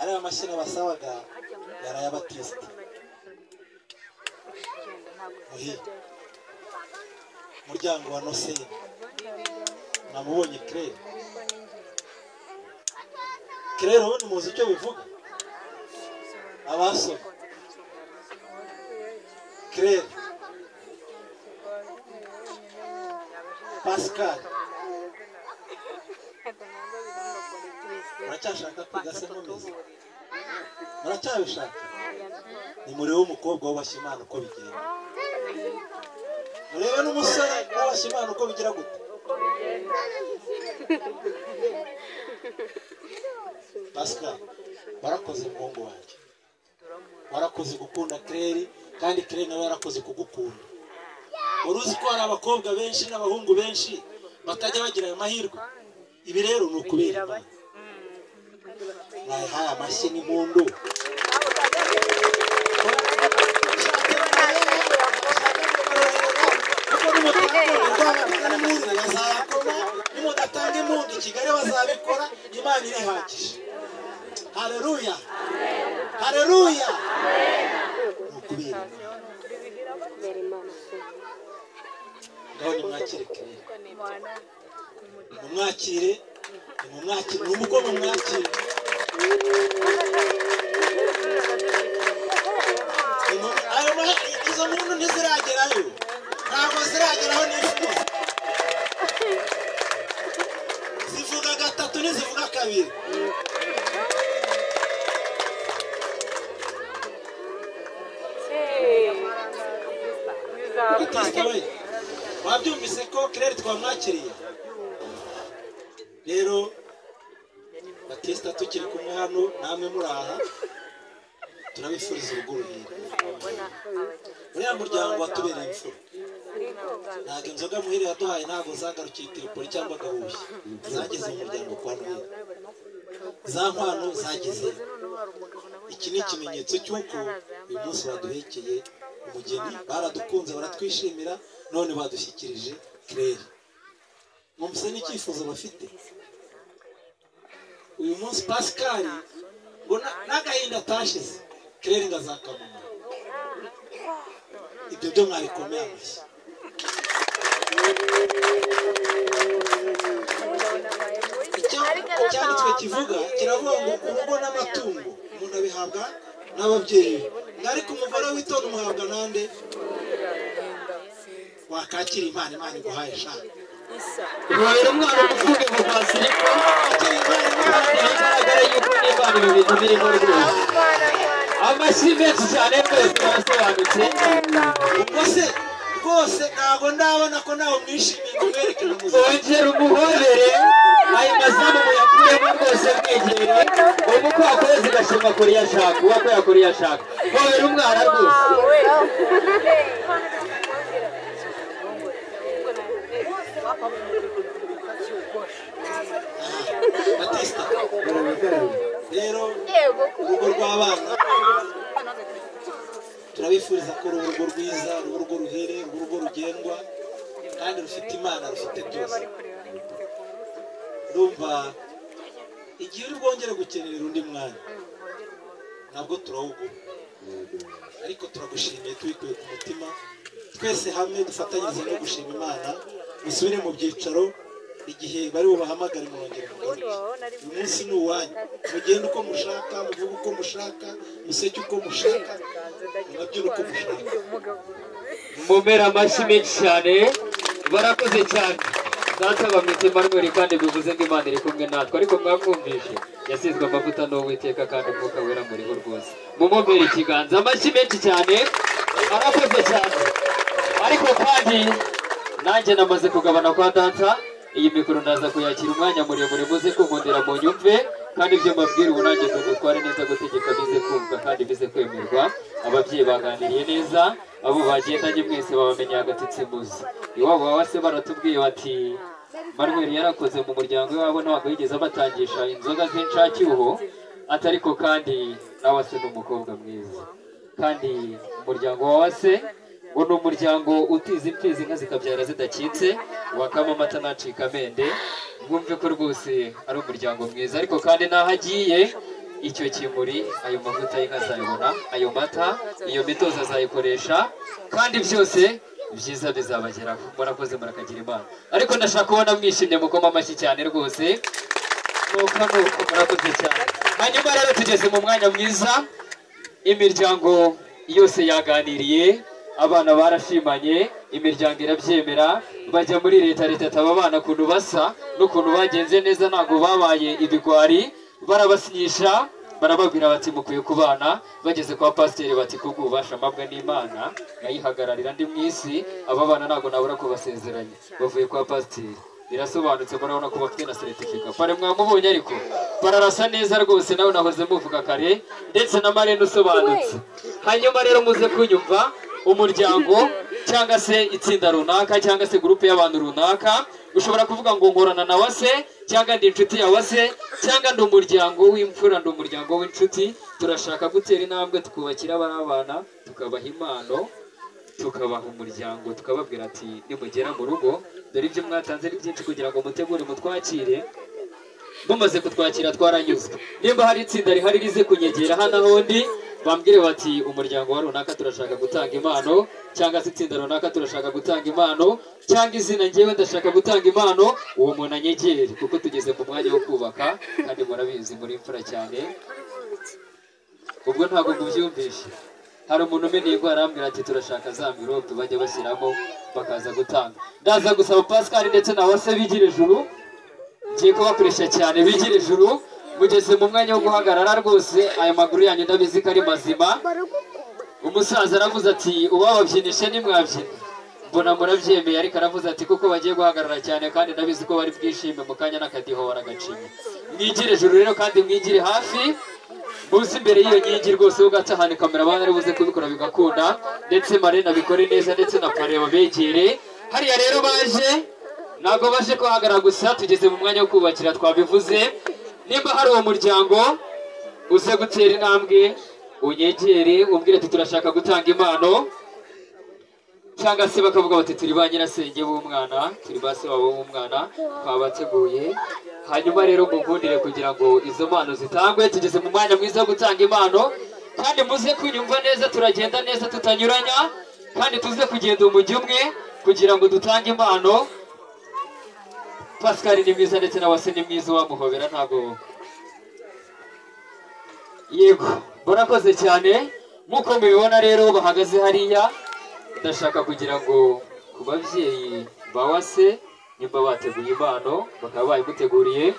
ari amashini basabaga yarayabatista muhi muryango wa Noseni namubonye Claire rero ni muzi icyo bivuga abasoma Claire Pascal muracyashaka kwiga se mumizi muracyabishaka ni muri w'umukobwa w'abashimana uko bigenda murebe n'umusore w'abashimana uko bigira gute Pascal barakoze umuhungu wanjye warakoze gukunda Claire kandi Claire nawe yarakoze kugukunda uruzi ko hari abakobwa benshi n'abahungu benshi batajya bagira ayo mahirwe ibi rero ni ukubera nahaye amashyi n'impundu nimudatanga impundu i Kigali bazabikora Imana irihagije haleluya haleluya ni ukubera ngaho nimwakire mumwakire mumwakire n'ubwo mumwakire izo muntu ntiziragerayo ntabwo zirageraho n'ifuza zivuga gatatu ntizivuga kabiri wabyumvise ko Claire twamwakiriye rero Batista tukiri kumwe hano namwe muraha turabifuriza urugo ruhire uriya muryango watubereye imfura ntabwo inzoga muhire yaduhaye ntabwo zagarukiye Tripoli cyangwa Gahuye zageze mu muryango kwa Noheli za nkwano zageze iki ni ikimenyetso cy'uko uyu munsi baduhekeye umugeni baradukunze baratwishimira none badushyikirije Claire mwumvise n'icyifuzo bafite uyu munsi Pascal ngo n'agahinda atashize Claire ngazakamuma ibyo byo mwabikomeye amashyi icyanditswe kivuga kiravuga ngo urugo n'amatungo umuntu abihabwa n'ababyeyi ariko umugore w'itonde umuhabwa nande wakakira Imana iguhaye shaka Rwanda umwana umufunge ngo kwasirika bigaragara yuko n'Imana ibintu birimo rwose amashyi menshi cyane rwose barasobanutse rwose ntabwo ndabona ko nawe mwishimiye kumwerekana muzika ongera umuhobere ayo mazamu muyakuremo rwose mwegere umuko yakoze igashima kuri yashaka uwako yakuri yashaka hobera umwana rwose Batista rero urugo rw'abana turabifuriza ko urugo rwiza urugo ruhere urugo rugendwa kandi rufite Imana rufite byose rumva igihe uri bwongere gukenera undi mwanya nabwo turawugura ariko turagushimiye tubikuye ku mutima twese hamwe dufatanyirize no gushima Imana musubire mu byicaro igihe bari bubahamagare mwongere mugaruke uyu munsi ni uwanyu mugende uko mushaka muvuge uko mushaka museke uko mushaka munabyine uko mushaka mumera amashyi menshi cyane barakoze cyane data bamwite Emmanuel kandi bivuze ngo Imana iri kumwe natwe ariko mwamwumvishe yasizwe amavuta n'Uwiteka kandi umwuka wera muriho rwose mumubere ikiganza amashyi menshi cyane arakoze cyane ariko kandi nanjye namaze kugabana kwa data iyi mikoro ndaza kuyakira umwanya muremure muze kumundira mu nyumve kandi ibyo mbabwira ubu nanjye tugutware neza gutegeka bize kumva kandi bize kwemerwa ababyeyi baganiriye neza abo bagendanye mwese babamenye agatsitsimuzi iwabo baba se baratubwiye bati Manuel yarakoze mu muryango wabo ntabwo yigeze abatangisha inzoga z'inshacyuho atariko kandi nawe se n'umukobwa mwiza kandi umuryango wawe se ngo ni umuryango utiza imfizi inka zikabyara zidakitse wakama amata nacika amende mwumve ko rwose ari umuryango mwiza ariko kandi naho agiye icyo kimuri ayo mavuta y'inka azayibona, ayo mata iyo mitozo azayikoresha, kandi byose byiza bizabageraho. Murakoze murakagira Imana. Ariko ndashaka kubona mwishimye mukoma amashyi cyane rwose. Nuko murakoze cyane. Hanyuma rero tugeze mu mwanya mwiza, imiryango yose yaganiriye, abana barashimanye, imiryango irabyemera, bajya muri leta aba bana kuntu basa n'ukuntu bagenze neza, ntabwo babaye ibigwari, barabasinyisha, barababwira bati mukwiye kubana. Bageze kwa pasiteri bati kubw'ububasha mabwa n'Imana nayihagararira ndi mu isi, aba bana ntabwo nabura kubasezeranya. Bavuye kwa pasiteri, birasobanutse, murabona ko bafite na certificate. Pare mwamubonye ariko bararasa neza rwose, nawe nahoze muvuga kare, ndetse na marene usobanutse. Hanyuma rero muze kunyumva, umuryango cyangwa se itsinda runaka cyangwa se groupe y'abantu runaka, ushobora kuvuga ngo ngorana na wase, cyangwa ndi inshuti ya wase, cyangwa ndi umuryango w'imfura, ndi umuryango w'inshuti. Turashaka gutera intambwe tukubakira abana, tukabaha impano, tukabaha umuryango, tukababwira ati nimugera mu rugo dore ibyo mwatanze ari byinshi kugira ngo mutegure mutwakire. Mumaze kutwakira twaranyuzwe. Nimba hari itsinda rihari rize kunyegera hano ahondi, bambwire bati umuryango wa runaka turashaka gutanga impano, cyangwa se itsinda runaka turashaka gutanga impano, cyangwa izina ngewe ndashaka gutanga impano, uwo muntu anyegere, kuko tugeze mu mwanya wo kubaka, kandi murabizi muri imfura cyane. Ubwo ntabwo mubyumvishe. Hari umuntu umeneye ngo arambwira ati turashaka za mvirope bajya bashyiramo bakaza gutanga. Ndaza gusaba Pascal ndetse na wase bigira ijuru, ngiye kubakoresha cyane bigira ijuru. Mugeze mu mwanya wo guhagarara rwose, aya maguru yanyu ndabizi ko ari mazima. Umusaza aravuze ati ubababyinishe nimwabyina, mbona murabyemeye, ariko aravuze ati kuko bagiye guhagarara cyane kandi ndabizi ko bari bwishime mu kanya n'akadiho baragacinya. Mwigire ijuru rero kandi mwigire hafi, muzi imbere y'iyo nkingi rwose ugatahane kamera abana ari buze kubikora bigakunda, ndetse marene abikore neza, ndetse na pare babegere. Hariya rero baje, ntabwo baje kuhagarara gusa, tugeze mu mwanya wo kubakira twabivuze. Nimba hari uwo muryango uze gutera intambwe, unyegere umbwire ati turashaka gutanga impano, cyangwa se bakavuga bati turi ba nyirasenge b'umwana, turi ba se wabo w'umwana, twabateguye. Hanyuma rero mukundire kugira ngo izo mpano zitangwe. Tugeze mu mwanya mwiza wo gutanga impano, kandi muze kunyumva neza, turagenda neza tutanyuranya, kandi tuze kugenda umujyi umwe kugira ngo dutange impano. Pascal ni mwiza ndetse na wase ni mwiza, wamuhobera ntabwo. Yego, murakoze cyane. Nk'uko mubibona rero bahagaze hariya, ndashaka kugira ngo ku babyeyi ba wase, nimba bateguye impano bakaba bayimuteguriye,